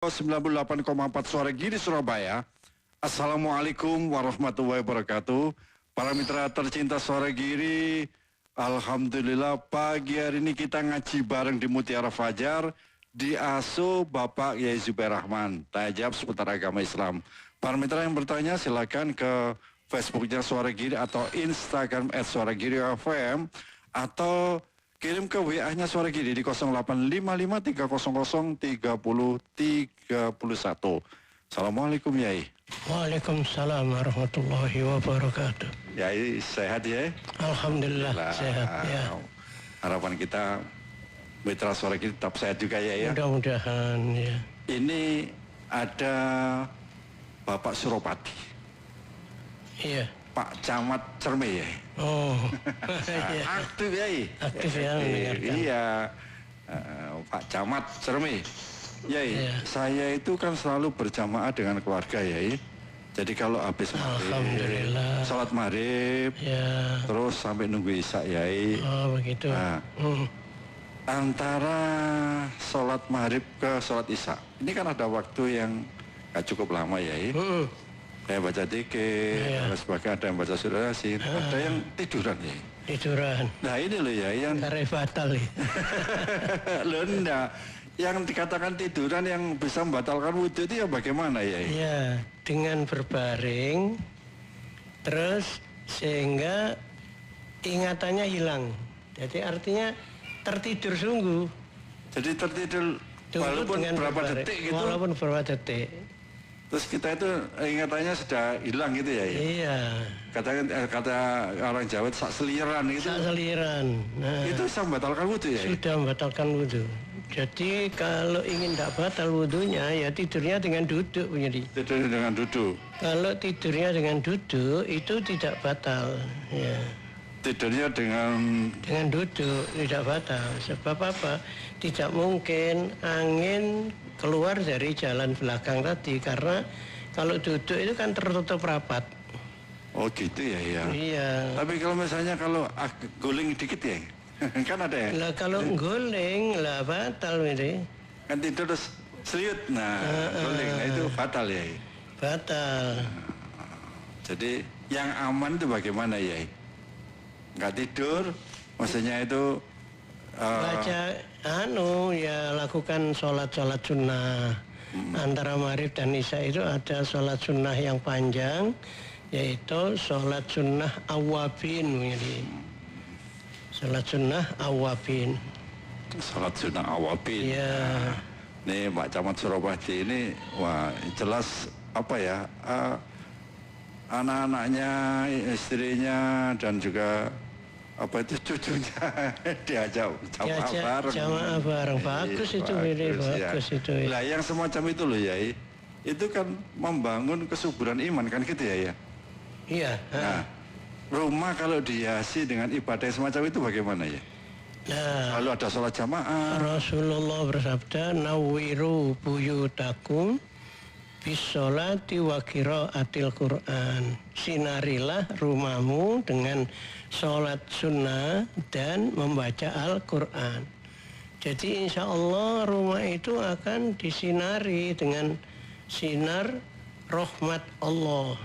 98,4 Suara Giri Surabaya. Assalamualaikum warahmatullahi wabarakatuh. Para mitra tercinta Suara Giri, alhamdulillah pagi hari ini kita ngaji bareng di Mutiara Fajar, diasuh Bapak Yai Zubair Rahman, tanya jawab seputar agama Islam. Para mitra yang bertanya silakan ke Facebooknya Suara Giri atau Instagram @suaragiri_fm atau kirim ke WA-nya Suara Giri di 0855303031. Assalamualaikum Yai. Waalaikumsalam warahmatullahi wabarakatuh. Yai sehat ya? Alhamdulillah sehat ya. Harapan kita mitra Suara Giri tetap sehat juga ya. Mudah-mudahan ya. Ini ada Bapak Suropati. Iya. Pak Camat Cerme ya. Oh. Iya. Aktif ya. Aktif ya mendengarkan. Iya. Pak Camat Cerme. Yai, Iya. saya itu kan selalu berjamaah dengan keluarga Yai. Jadi kalau habis maghrib, Alhamdulillah. sholat maghrib, Ya. terus sampai nunggu isya Yai. Oh begitu. Nah, antara sholat maghrib ke sholat isya, ini kan ada waktu yang gak cukup lama Yai. Saya baca dikir, dan sebagainya, ada yang baca surah Yasin, ada yang tiduran ya. Tiduran. Nah ini loh ya, yang Karena batal ya. loh enggak, yang dikatakan tiduran yang bisa membatalkan wudhu itu ya bagaimana ya? Iya, dengan berbaring, terus sehingga ingatannya hilang. Jadi artinya tertidur sungguh. Jadi tertidur walaupun berapa detik gitu? Walaupun berapa detik. Terus kita itu ingatannya sudah hilang gitu ya? Iya. Kata orang Jawa sak seliran gitu. Sak seliran. Nah, itu bisa membatalkan wudhu ya? Sudah membatalkan wudhu. Jadi kalau ingin tidak batal wudhunya ya tidurnya dengan duduk jadi. Tidur dengan duduk. Kalau tidurnya dengan duduk itu tidak batal. Ya. Tidurnya dengan duduk tidak batal. Sebab apa? Tidak mungkin angin keluar dari jalan belakang tadi karena kalau duduk itu kan tertutup rapat. Oh gitu ya ya. Iya. Tapi kalau misalnya kalau guling dikit ya, kan ada ya. Lah kalau guling lah batal ini. Kan tidur terus seriut, nah guling, nah itu batal ya. Batal. Jadi yang aman itu bagaimana ya? Nggak tidur, maksudnya itu baca ya lakukan sholat sunnah. Antara maghrib dan isya itu ada sholat sunnah yang panjang, yaitu sholat sunnah awabin. Sholat sunnah awabin. Sholat sunnah awabin. Ya. Nih Pak Camat Suropati ini, wah jelas apa ya, anak-anaknya, istrinya dan juga apa itu cucunya diajak jamaah bareng. Bagus itu bagus itu. Lah yang semacam itu loh ya, itu kan membangun kesuburan iman kan gitu ya. Iya. Nah, rumah kalau dihiasi dengan ibadah semacam itu bagaimana ya? Nah, lalu ada sholat jamaah. Rasulullah bersabda, "Nawwiru buyutakum bisolati wa qiraatil Quran." Sinarilah rumahmu dengan sholat sunnah dan membaca Al-Quran. Jadi insya Allah rumah itu akan disinari dengan sinar rahmat Allah.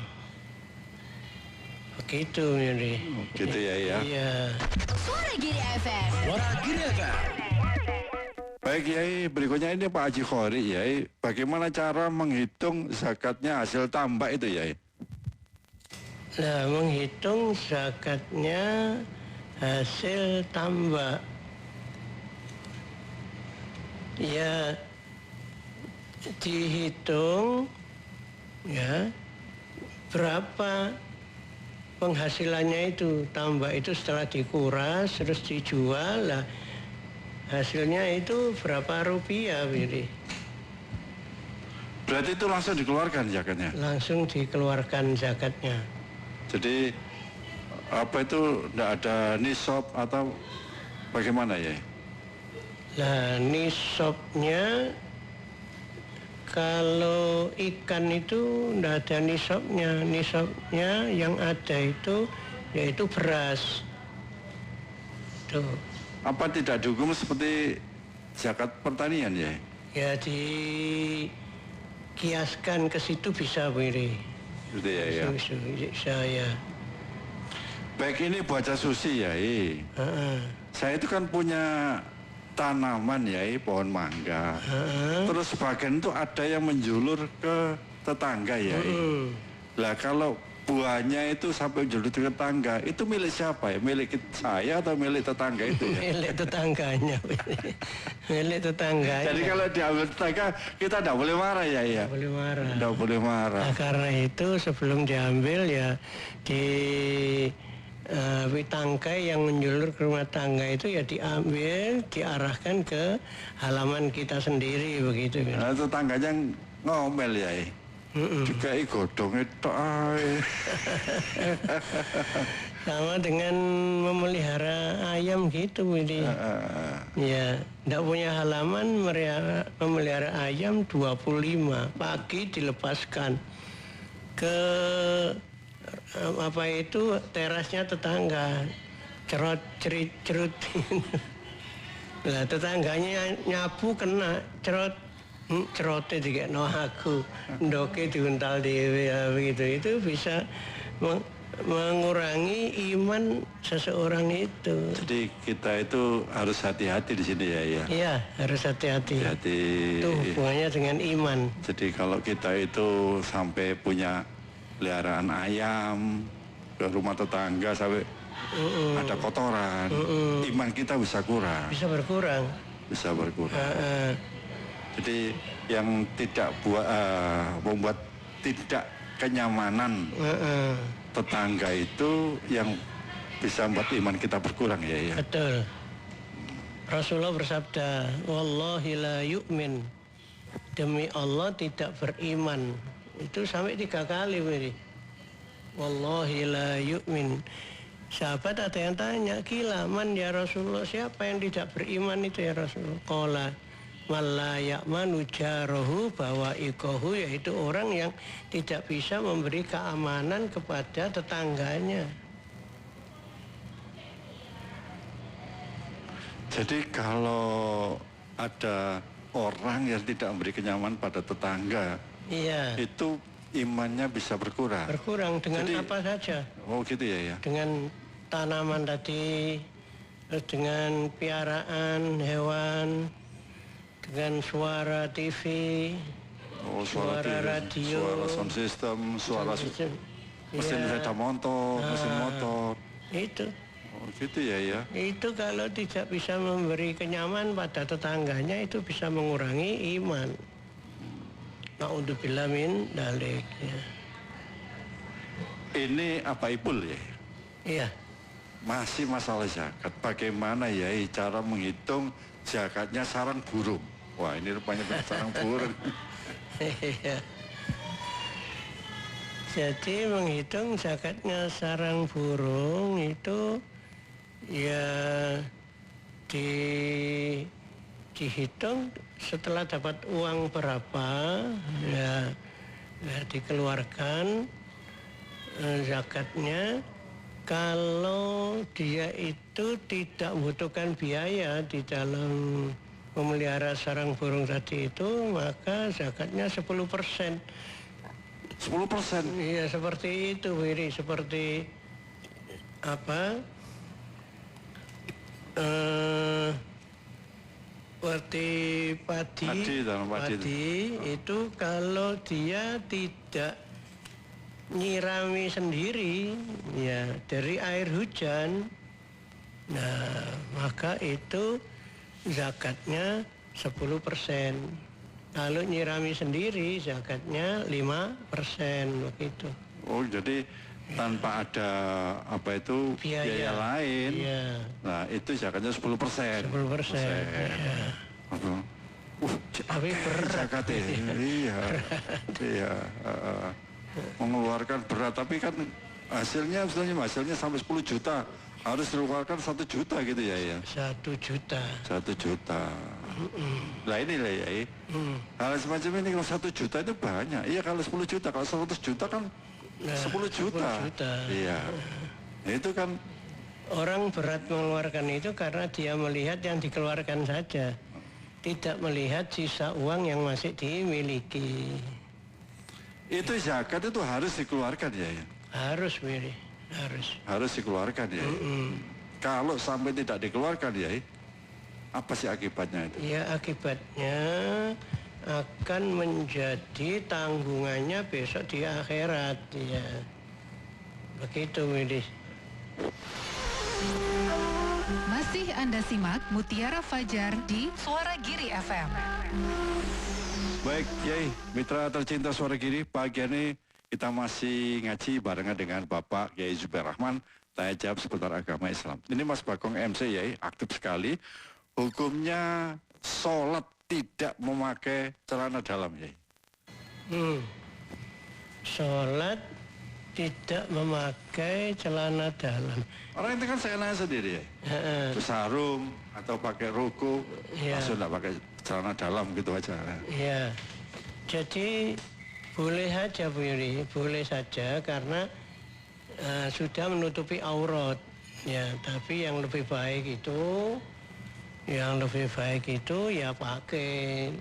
Begitu jadi. Gitu ya ya. Iya. Suara Giri FM. Suara Giri FM. Baik Yai, berikutnya ini Pak Haji Khori Yai, bagaimana cara menghitung zakatnya hasil tambak itu Yai? Nah, menghitung zakatnya hasil tambak. Ya, dihitung ya berapa penghasilannya itu, tambak itu setelah dikuras terus dijual lah. Hasilnya itu berapa rupiah ini? Berarti itu langsung dikeluarkan zakatnya? Langsung dikeluarkan zakatnya. Jadi apa itu tidak ada nisab atau bagaimana ya? Nah, nisabnya kalau ikan itu tidak ada nisabnya. Nisabnya yang ada itu yaitu beras. Tuh. Apa tidak dihukum seperti zakat pertanian ya? Ya di kiaskan ke situ bisa Wiri. Gitu ya. Saya. Baik, ini baca Susi ya. Saya itu kan punya tanaman ya, pohon mangga. Terus sebagian itu ada yang menjulur ke tetangga ya. Lah kalau buahnya itu sampai menjulur ke tetangga, itu milik siapa ya? Milik saya atau milik tetangga itu ya? Milik tetangganya. Milik tetangganya. Jadi kalau diambil tetangga, kita tidak boleh marah ya? Tidak boleh marah. Tidak boleh marah. Nah, karena itu sebelum diambil ya tangkai yang menjulur ke rumah tangga itu ya diambil, diarahkan ke halaman kita sendiri begitu. Nah, tetangganya ngomel ya? Juga godong itu sama dengan memelihara ayam gitu ini. Ya, tidak punya halaman, memelihara ayam 25 pagi dilepaskan ke terasnya tetangga, cerut. Lah tetangganya nyapu kena cerote dikekno aku, ndoke diuntal dhewe begitu. Itu bisa mengurangi iman seseorang itu. Jadi kita itu harus hati-hati di sini ya. Iya, harus hati-hati. Itu hubungannya dengan iman. Jadi kalau kita itu sampai punya peliharaan ayam ke rumah tetangga sampai ada kotoran, iman kita bisa kurang. Bisa berkurang. Jadi yang tidak membuat tidak kenyamanan tetangga itu yang bisa membuat iman kita berkurang ya. Betul. Rasulullah bersabda, wallahi la yu'min. Demi Allah tidak beriman. Itu sampai 3 kali ini. Wallahi la yu'min. Sahabat ada yang tanya, "Kila man ya Rasulullah, siapa yang tidak beriman itu ya Rasulullah?" Qala wala ya'manu jarahu bawa'iqahu, yaitu orang yang tidak bisa memberi keamanan kepada tetangganya. Jadi kalau ada orang yang tidak memberi kenyamanan pada tetangga, itu imannya bisa berkurang. Berkurang dengan apa saja. Oh gitu ya. Dengan tanaman tadi, terus dengan piaraan hewan, dengan suara TV, suara radio, suara sound system, suara mesin sepeda motor, mesin motor. Itu. Oh gitu ya. Itu kalau tidak bisa memberi kenyamanan pada tetangganya, itu bisa mengurangi iman. Na'udzubillah min dzalik ya. Ini apa Ipul ya? Iya. Masih masalah zakat. Bagaimana ya cara menghitung zakatnya sarang burung? Wah ini rupanya sarang burung. Iya. Jadi menghitung zakatnya sarang burung itu ya dihitung setelah dapat uang berapa ya dikeluarkan zakatnya. Kalau dia itu tidak membutuhkan biaya di dalam memelihara sarang burung tadi itu, maka zakatnya 10%. 10%? Iya, seperti itu, Wiri. Seperti apa? Seperti padi itu kalau dia tidak nyirami sendiri ya dari air hujan, nah maka itu zakatnya 10%. Kalau nyirami sendiri zakatnya 5% begitu. Oh jadi tanpa ada biaya lain. Iya. Nah itu zakatnya 10%. 10%. Ya. Tapi berat. Zakatnya. Iya. Mengeluarkan berat, tapi kan hasilnya sampai 10 juta. Harus dikeluarkan 1 juta gitu ya. 1 juta. 1 juta. Lah ini lah ya. Hal semacam ini kalau 1 juta itu banyak. Iya kalau 10 juta, kalau 100 juta kan 10 juta. Iya. Itu kan orang berat mengeluarkan itu karena dia melihat yang dikeluarkan saja, tidak melihat sisa uang yang masih dimiliki. Itu zakat itu harus dikeluarkan ya? Harus Miri, harus. Harus dikeluarkan ya? Kalau sampai tidak dikeluarkan ya, apa sih akibatnya itu? Ya akibatnya akan menjadi tanggungannya besok di akhirat ya. Begitu Miri. Masih Anda simak Mutiara Fajar di Suara Giri FM. Baik, Kiai, mitra tercinta Suara Giri, pagi ini kita masih ngaji barengan dengan Bapak Kiai Zubair Rahman, tanya jawab seputar agama Islam. Ini Mas Bagong MC, ya, aktif sekali. Hukumnya sholat tidak memakai celana dalam, ya. Sholat tidak memakai celana dalam. Orang itu kan saya nanya sendiri, ya. Sarung atau pakai roko, langsung tidak pakai celana dalam gitu aja. Ya, jadi boleh saja Bu Yuri, boleh saja karena sudah menutupi aurat. Ya, tapi yang lebih baik itu, ya pakai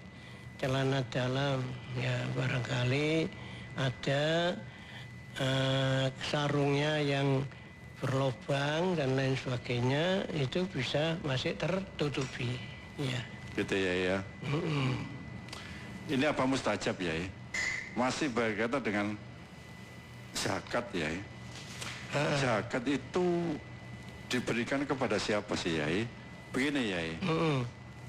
celana dalam. Ya, barangkali ada sarungnya yang berlubang dan lain sebagainya, itu bisa masih tertutupi. Ya. Gitu ya. Ini apa mustajab ya? Masih berkaitan dengan zakat ya. Zakat itu diberikan kepada siapa sih ya? Begini ya.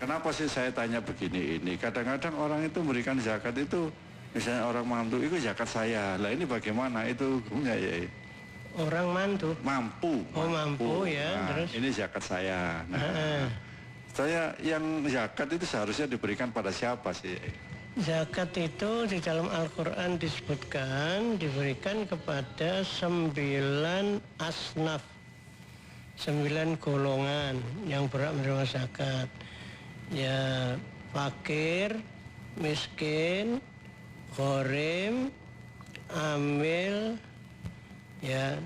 Kenapa sih saya tanya begini ini? Kadang-kadang orang itu memberikan zakat itu, misalnya orang mantu itu zakat saya. Lah ini bagaimana itu hukumnya ya? Orang mantu? Mampu. Oh mampu ya. Nah, Terus? ini zakat saya. Nah, saya yang zakat itu seharusnya diberikan pada siapa sih? Zakat itu di dalam Al-Quran disebutkan diberikan kepada 9 asnaf, 9 golongan yang berhak menerima zakat. Ya, fakir, miskin, gharim, amil, ya,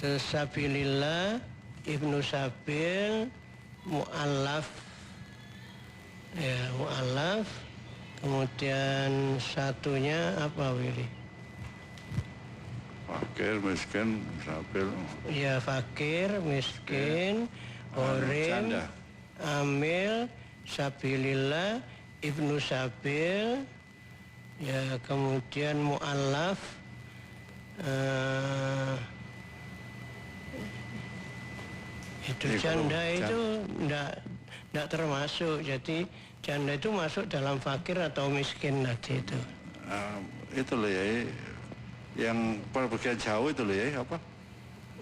sabilillah, ibnu sabil, mu'allaf, ya mu'allaf, kemudian satunya apa Willy? Fakir, miskin, sabil. Ya fakir, miskin, gharim, amil, sabilillah, ibnu sabil, ya kemudian mu'allaf, itu janda itu enggak termasuk. Jadi janda itu masuk dalam fakir atau miskin tadi itu. Itu loh ya, yang perpergian jauh itu loh ya, apa?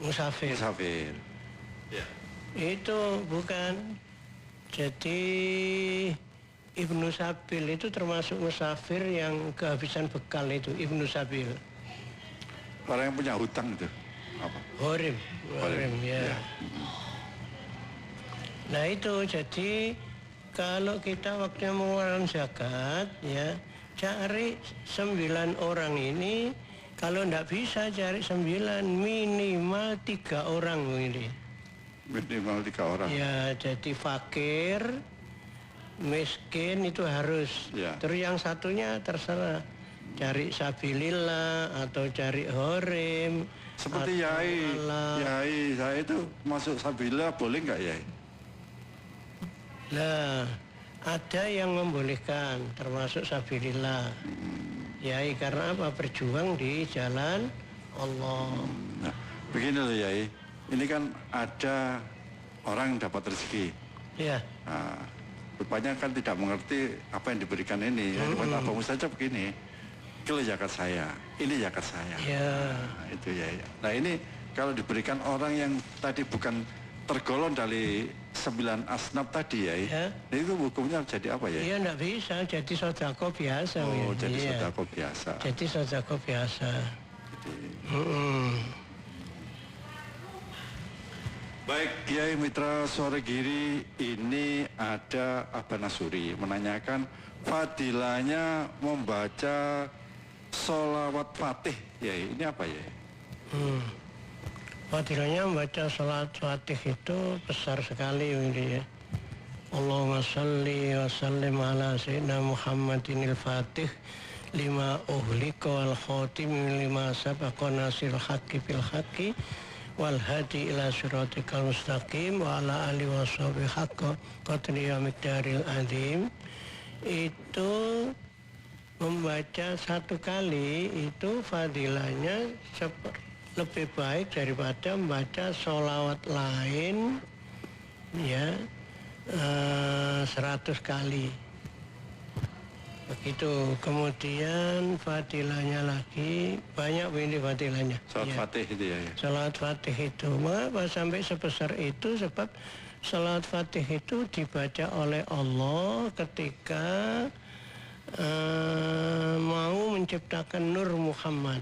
Musafir. Musafir. Ya. Itu bukan. Jadi ibnu sabil itu termasuk musafir yang kehabisan bekal itu, ibnu sabil. Orang yang punya hutang itu apa? Gharim ya. Nah itu jadi kalau kita waktunya mengeluarkan zakat ya cari 9 orang ini, kalau tidak bisa cari 9 minimal 3 orang ini. Minimal 3 orang. Ya jadi fakir, miskin itu harus. Ya. Terus yang satunya terserah cari sabilillah atau cari gharim. Seperti Yai saya itu masuk sabilillah boleh nggak Yai? Nah, ada yang membolehkan termasuk sabilillah. Yai karena apa? Berjuang di jalan Allah. Nah, begini loh Yai, ini kan ada orang yang dapat rezeki. Ya. Nah, rupanya kan tidak mengerti apa yang diberikan ini. Apa saja begini, kalau zakat saya, ini zakat saya. Ya. Nah, itu ya. Nah ini kalau diberikan orang yang tadi bukan tergolong dari 9 asnaf tadi ya, itu hukumnya jadi apa ya? Iya enggak bisa, jadi sodako biasa. Oh, ya. jadi sodako biasa. Jadi sodako biasa. Baik, Kiai Mitra Suara Giri, ini ada Abah Nasuri menanyakan fadilahnya membaca sholawat fatih. Ya, ini apa ya? Fadilahnya membaca salat fatih itu besar sekali ini ya. Allahumma salli wa sallim ala sayyidina Muhammadinil fatih lima uhlika wal khatim lima sabaqa nasil haqqi bil haqqi wal hadi ila siratikal mustaqim wa ala alihi washabihi haqqa qadri wa miqdaril azim. Itu membaca satu kali itu fadilahnya lebih baik daripada membaca sholawat lain ya 100 kali begitu. Kemudian fadilahnya lagi banyak ini fadilahnya Salat Fatih itu ya. Salat Fatih itu mengapa sampai sebesar itu? Sebab salat Fatih itu dibaca oleh Allah ketika mau menciptakan Nur Muhammad.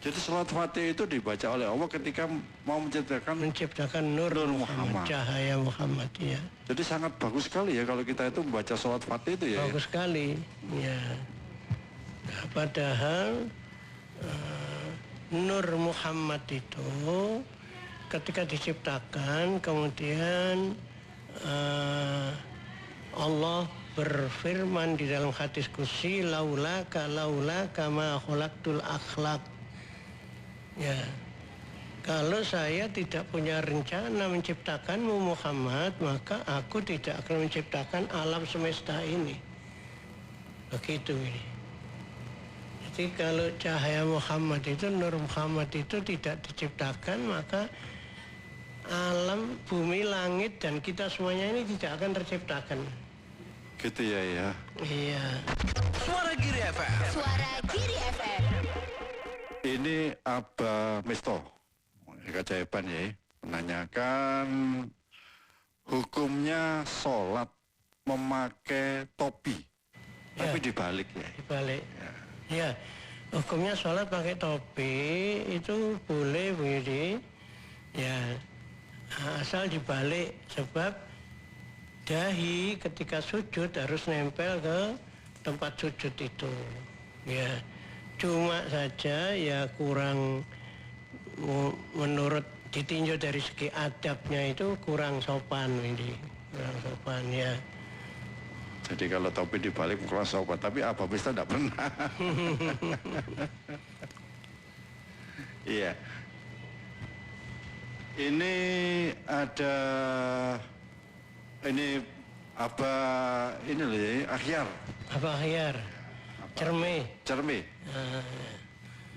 Jadi salat Fatih itu dibaca oleh Allah ketika mau menciptakan Nur Muhammad, cahaya Muhammad ya. Jadi sangat bagus sekali ya kalau kita itu membaca salat Fatih itu ya. Bagus sekali ya. Nah, padahal Nur Muhammad itu ketika diciptakan kemudian Allah berfirman di dalam hadis qudsi laulaka ma khalaqtul akhlaq. Ya, kalau saya tidak punya rencana menciptakanmu Muhammad, maka aku tidak akan menciptakan alam semesta ini. Begitu ini. Jadi kalau cahaya Muhammad itu, Nur Muhammad itu tidak diciptakan, maka alam, bumi, langit, dan kita semuanya ini tidak akan terciptakan. Gitu ya ya. Iya. Suara Giri FM. Suara Giri FM. Ini Abah Misto keajaiban ya, menanyakan hukumnya sholat memakai topi, tapi dibalik ya. Dibalik. Ya, hukumnya sholat pakai topi itu boleh begini. Ya, asal dibalik sebab dahi ketika sujud harus nempel ke tempat sujud itu. Ya. Cuma saja ya kurang menurut ditinjau dari segi adabnya itu kurang sopan ini, kurang sopan ya. Jadi kalau topi dibalik kurang sopan, tapi Abah Misto tidak pernah. Iya. Ini ada Abah ini loh ya, Akhyar. Abah Akhyar. Cerme.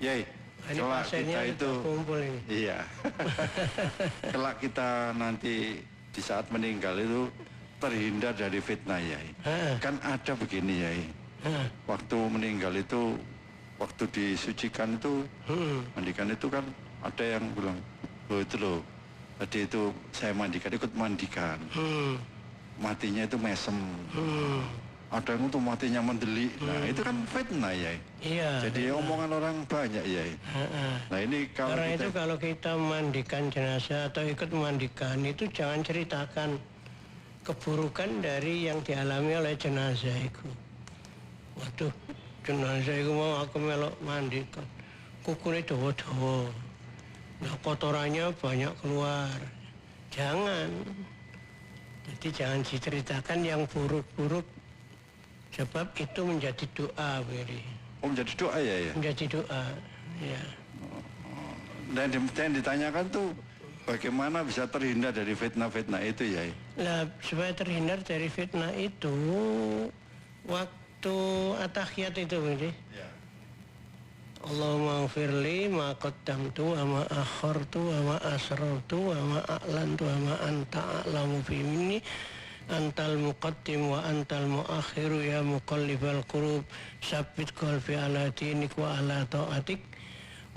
Yai, Ini kelak pasiennya kita itu kumpul ini. Iya. Kelak kita nanti di saat meninggal itu terhindar dari fitnah Yai. Kan ada begini Yai. Waktu meninggal itu, waktu disucikan itu, mandikan itu kan ada yang bilang, oh itu loh, tadi itu saya mandikan, ikut mandikan. Matinya itu mesem. Ada yang tuh matinya mendelik. Nah itu kan fitnah ya. Iya. Jadi omongan orang banyak ya. Nah ini kalau karena kita... itu kalau kita memandikan jenazah atau ikut memandikan itu jangan ceritakan keburukan dari yang dialami oleh jenazah itu. Waduh, jenazah itu mau aku melok mandikan, kukunya dawa-dawa, nah kotorannya banyak keluar. Jangan. Jadi jangan diceritakan yang buruk-buruk. Sebab itu menjadi doa, Beri. Oh menjadi doa ya? Menjadi doa, ya. Dan yang ditanyakan tuh bagaimana bisa terhindar dari fitnah-fitnah itu ya? Nah, supaya terhindar dari fitnah itu, waktu atahiyat itu, Beri. Ya. Allahumma firli ma qaddamtu wa ma akhartu wa ma asrartu wa ma a'lantu wa ma anta a'lamu fi minni antal muqaddim wa antal muakhiru ya muqallibal qulub sabbit qalbi ala dinik wa ala ta'atik.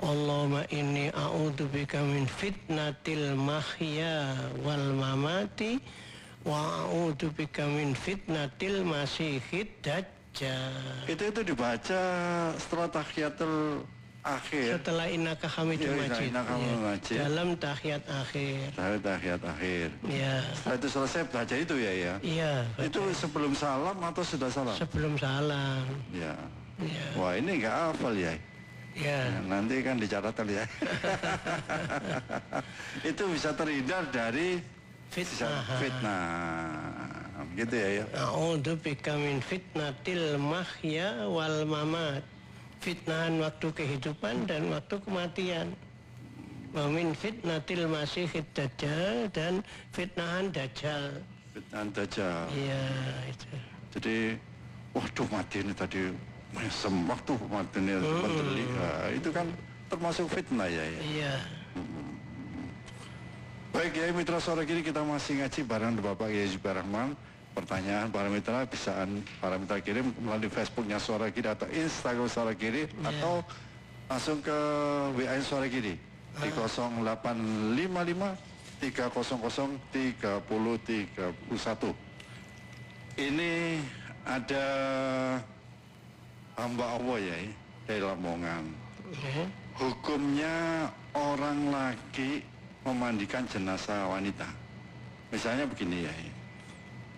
Allahumma inni a'udzubika min fitnatil mahya wal mamati wa a'udzubika min fitnatil masihid dajjal. Itu dibaca setelah tahiyatul akhir. Setelah innaka hamidum majid. Dalam tahiyat akhir. Tahiyat akhir. Ya. Setelah itu selesai baca itu ya? Iya. Itu sebelum salam atau sudah salam? Sebelum salam. Ya. Ya. Wah ini nggak hafal ya? Ya. Nanti kan dicatat ya. Itu bisa terhindar dari fitnah. Fitnah. gitu ya. A'udzubika min fitnatil mahya wal mamat. Fitnahan waktu kehidupan dan waktu kematian. Wa min fitnatil masihid dajjal dan fitnahan dajjal. Fitnahan dajjal. Iya, itu. Jadi, waduh mati ini tadi mesem waktu mati ini menteri. Nah, itu kan termasuk fitnah ya. Iya. Baik ya mitra sore kini kita masih ngaji bareng Bapak Kiai Zubir Rahman. Pertanyaan para mitra bisaan para mitra kirim melalui Facebooknya Suara Kiri atau Instagram Suara Kiri atau langsung ke WA Suara Kiri di 0855 300 3031. Ini ada hamba Allah ya dari Lamongan. Hukumnya orang laki memandikan jenazah wanita. Misalnya begini ya.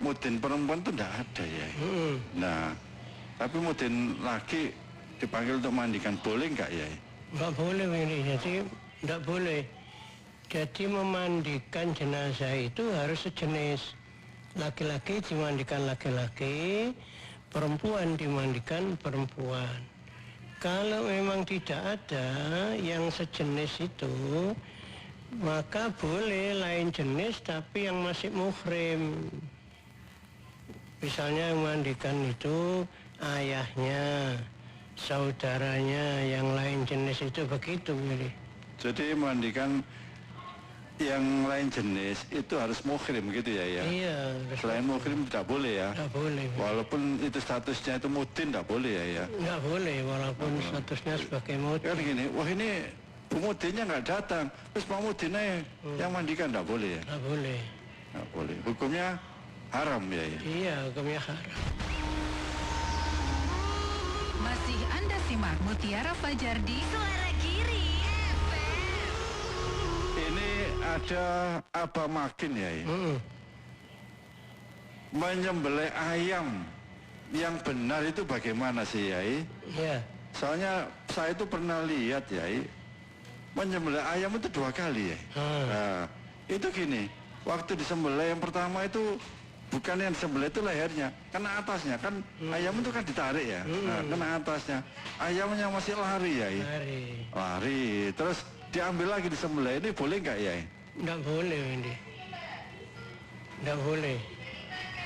Mudin perempuan itu tidak ada ya. Nah, tapi mudin laki dipanggil untuk mandikan boleh nggak ya? Nggak boleh ini, jadi nggak boleh. Jadi memandikan jenazah itu harus sejenis. Laki-laki dimandikan laki-laki, perempuan dimandikan perempuan. Kalau memang tidak ada yang sejenis itu, maka boleh lain jenis tapi yang masih muhrim. Misalnya yang mandikan itu ayahnya, saudaranya, yang lain jenis itu begitu. Jadi mandikan yang lain jenis itu harus muhrim gitu ya? Iya. Selain muhrim tidak boleh ya? Tidak boleh. Walaupun itu statusnya itu mudin tidak boleh ya? Tidak boleh walaupun statusnya sebagai mudin. Kan gini, wah ini Bu Mudinnya nggak datang, terus Pak Mudinnya yang mandikan tidak boleh ya? Tidak boleh. Tidak boleh. Hukumnya haram ya? Iya, hukumnya haram. Masih Anda simak Mutiara Fajar di Suara Kiri FM. Ini ada apa makin ya? Menyembelih ayam yang benar itu bagaimana sih ya? Iya. Soalnya saya itu pernah lihat ya, menyembelih ayam itu 2 kali ya. Nah, itu gini, waktu disembelih yang pertama itu bukan yang disembelih itu lehernya, kena atasnya kan ayam itu kan ditarik ya, nah, kena atasnya, ayamnya masih lari ya. Lari, terus diambil lagi disembelih, ini boleh nggak ya? Nggak boleh ini. Nggak boleh.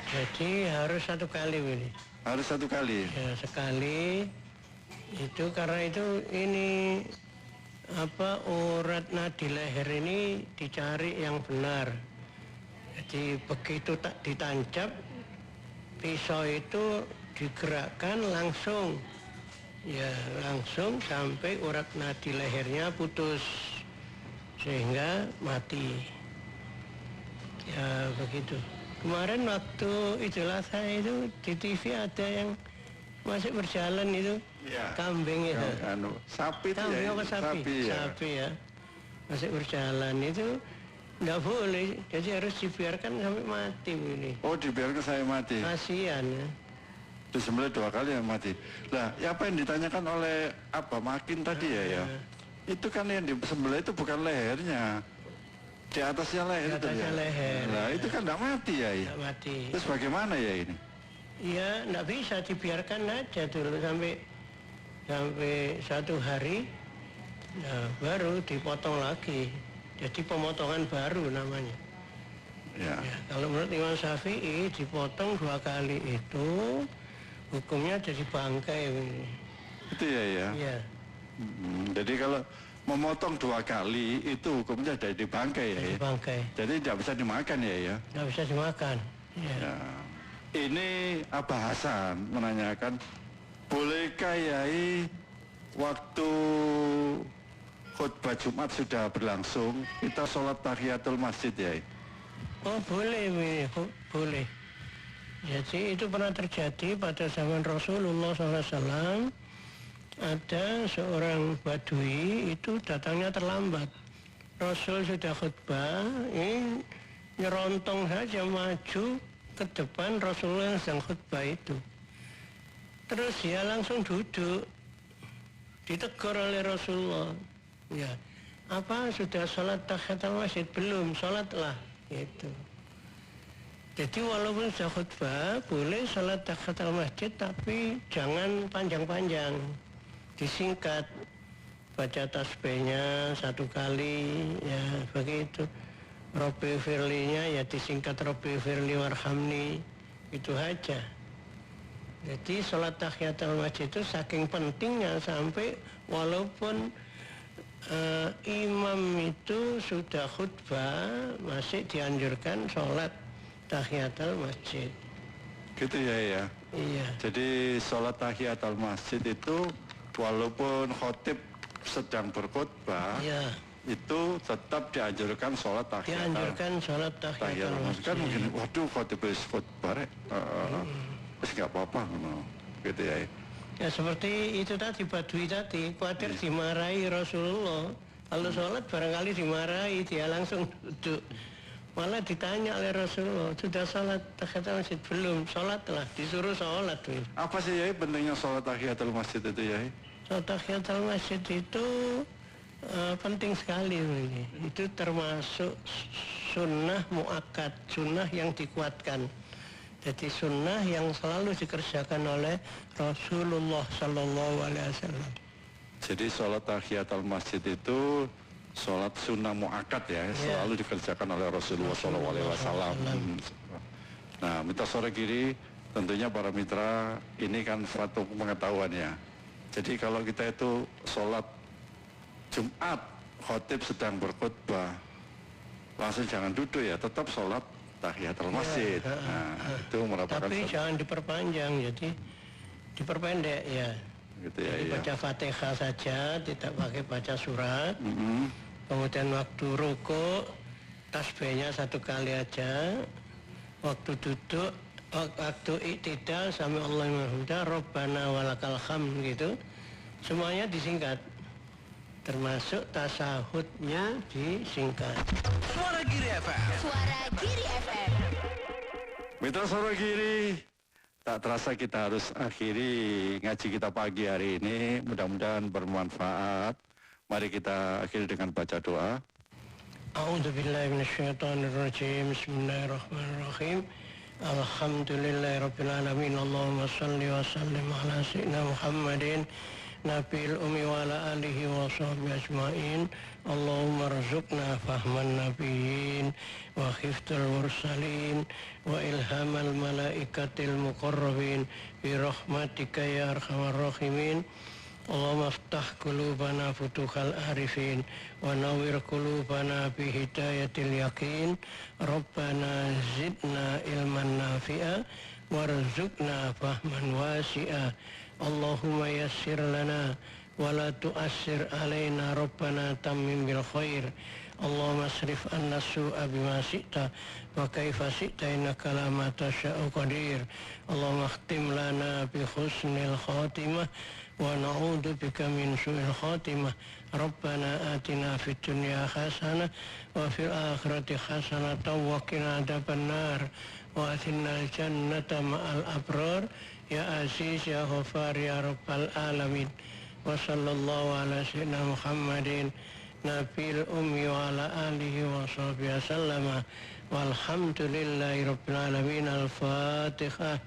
Jadi harus 1 kali ini. Harus 1 kali. Ya, sekali. Itu karena itu ini urat nadi leher ini dicari yang benar. Jadi begitu tak ditancap, pisau itu digerakkan langsung. Ya, langsung sampai urat nadi lehernya putus sehingga mati. Ya, begitu. Kemarin waktu Idul Adha itu di TV ada yang masih berjalan itu, Ya. kambing itu. Sapi itu Kambing ya? apa sapi? Ya. Sapi ya. Masih berjalan itu nggak boleh, jadi harus dibiarkan sampai mati ini. Oh, dibiarkan saya mati. Kasihan ya. Disembelih 2 kali yang mati. Lah, apa yang ditanyakan oleh Abah Makin tadi ya? Itu kan yang disembelih itu bukan lehernya. Di atasnya leher Di atasnya itu ya. leher. Nah, itu kan enggak mati ya? Nggak mati. Terus bagaimana ya ini? Ya nggak bisa, dibiarkan aja dulu sampai 1 hari, nah, baru dipotong lagi. Jadi pemotongan baru namanya. Ya. Ya, kalau menurut Imam Syafi'i dipotong 2 kali itu hukumnya jadi bangkai ini. Itu ya? Iya. Jadi kalau memotong 2 kali itu hukumnya jadi bangkai ya? Jadi bangkai. Jadi tidak bisa dimakan ya? Nggak bisa dimakan. Ya. Ya. Ini Abah Hasan menanyakan, bolehkah Yai waktu khutbah Jumat sudah berlangsung kita sholat tahiyatul masjid Yai? Oh boleh, boleh. Jadi itu pernah terjadi pada zaman Rasulullah SAW. Ada seorang badui itu datangnya terlambat. Rasul sudah khutbah, ini nyerontong saja maju ke depan Rasulullah yang sedang khutbah itu. Terus dia langsung duduk, ditegur oleh Rasulullah. Ya, apa sudah sholat tahiyatul masjid? Belum, sholatlah. Gitu. Jadi walaupun sudah khutbah, boleh sholat tahiyatul masjid, tapi jangan panjang-panjang, disingkat. Baca tasbihnya 1 kali, ya begitu. Robbi firlinya ya disingkat Robbi firli warhamni, itu aja. Jadi sholat tahiyatul masjid itu saking pentingnya sampai walaupun imam itu sudah khutbah masih dianjurkan sholat tahiyatul masjid. Gitu ya. Iya. Jadi sholat tahiyatul masjid itu walaupun khotib sedang berkhutbah, Iya. itu tetap dianjurkan sholat tahiyatul. Dianjurkan sholat tahiyatul Kan masjid. mungkin, waduh khotib khutbah rek, terus nggak apa-apa, gitu ya. Ya seperti itu tadi Badui tadi, khawatir dimarahi Rasulullah. Kalau sholat barangkali dimarahi, dia langsung duduk. Malah ditanya oleh Rasulullah, sudah sholat tahiyatul masjid? Belum, sholat telah, disuruh sholat. Apa sih ya pentingnya sholat tahiyatul masjid itu ya? Sholat tahiyatul masjid itu penting sekali ini. Itu termasuk sunnah muakkad, sunnah yang dikuatkan. Jadi sunnah yang selalu dikerjakan oleh Rasulullah Sallallahu Alaihi Wasallam. Jadi sholat tahiyatul masjid itu sholat sunnah muakkad ya, selalu dikerjakan oleh Rasulullah Sallallahu Alaihi Wasallam. Nah, mitra sore kiri tentunya para mitra ini kan suatu pengetahuan ya. Jadi kalau kita itu sholat Jumat, khotib sedang berkhutbah, langsung jangan duduk ya, tetap sholat tahiyatul masjid. Nah, itu merupakan Tapi jangan diperpanjang, jadi diperpendek ya. gitu ya. Jadi Ya. baca Fatihah saja, tidak pakai baca surat. Kemudian waktu ruku tasbihnya 1 kali aja. Waktu duduk, waktu iktidal sami Allahu liman hamidah, Rabbana walakal hamd gitu. Semuanya disingkat. Termasuk tasahudnya disingkat. Suara Giri FM. Suara Giri FM. Mitra sore kiri, tak terasa kita harus akhiri ngaji kita pagi hari ini. Mudah-mudahan bermanfaat. Mari kita akhiri dengan baca doa. A'udzubillahi minasyaitonirrajim. Bismillahirrahmanirrahim. Alhamdulillahirabbil alamin. Allahumma shalli wa sallim ala sayyidina Muhammadin Nabil Umi wa ala alihi wa sahbihi ajma'in. Allahumma rzuqna fahman nabiyyin wa khiftal mursalin wa ilhamal malaikatil muqarrabin bi rahmatika ya arhamar rahimin. Allahumma aftah qulubana futuhal arifin wa nawwir qulubana bi hidayatil yaqin. Rabbana zidna ilman nafi'a warzuqna fahman wasi'a. Allahumma yassir lana wa la tu'assir alaina. Rabbana tammim bil khair. Allahumma asrif anna su'a bima syi'ta wa kaifa syi'ta innaka la ma tasha'u qadir. Allahumma akhtim lana bi husnil khatimah wa na'udzu bika min su'il khatimah. Rabbana atina fid dunya hasanah wa fil akhirati hasanah wa qina adzabannar wa atina al-jannata ma'al abrar. Ya Aziz ya Ghafar ya Rabbal alamin. Wa sallallahu ala sayyidina Muhammadin Nabil Ummi wa ala alihi wa sahbihi wasallama. Walhamdulillahi Rabbil alamin. Al-Fatihah.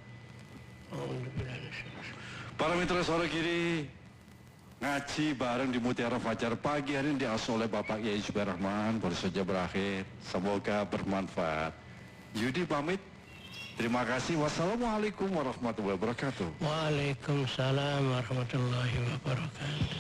Para mitra sore kiri, ngaji bareng di Mutiara Fajar pagi hari ini diasuh oleh Bapak Yai Zubair Rahman baru saja berakhir. Semoga bermanfaat. Yudi pamit. Terima kasih. Wassalamualaikum warahmatullahi wabarakatuh. Waalaikumsalam warahmatullahi wabarakatuh.